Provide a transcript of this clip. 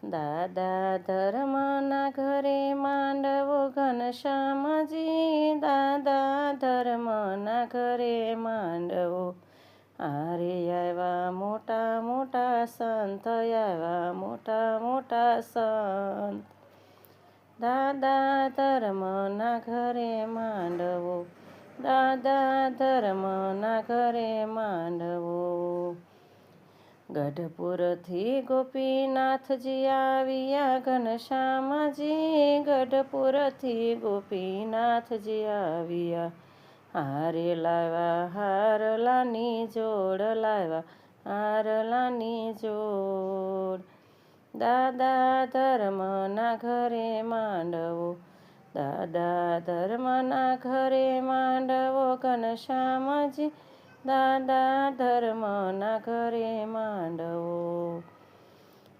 દાદા ધર્મના ઘરે માંડવો ઘનશ્યામજી, દાદા ધર્મના ઘરે માંડવો. હારે આવ્યા મોટા મોટા સંત, આવ્યા મોટા મોટા સંત. દાદા ધર્મના ઘરે માંડવો, દાદા ધર્મના ઘરે માંડવો. ગઢપુરથી ગોપીનાથજી આવ્યા ઘનશ્યામજી, ગઢપુરથી ગોપીનાથજી આવ્યા. હારે લાવ્યા હારલાની જોડ, લાવ્યા હારલાની જોડ. દાદા ધર્મના ઘરે માંડવો, દાદા ધર્મના ઘરે માંડવો ઘનશ્યામજી, દાદા ધર્મના ઘરે માંડવો.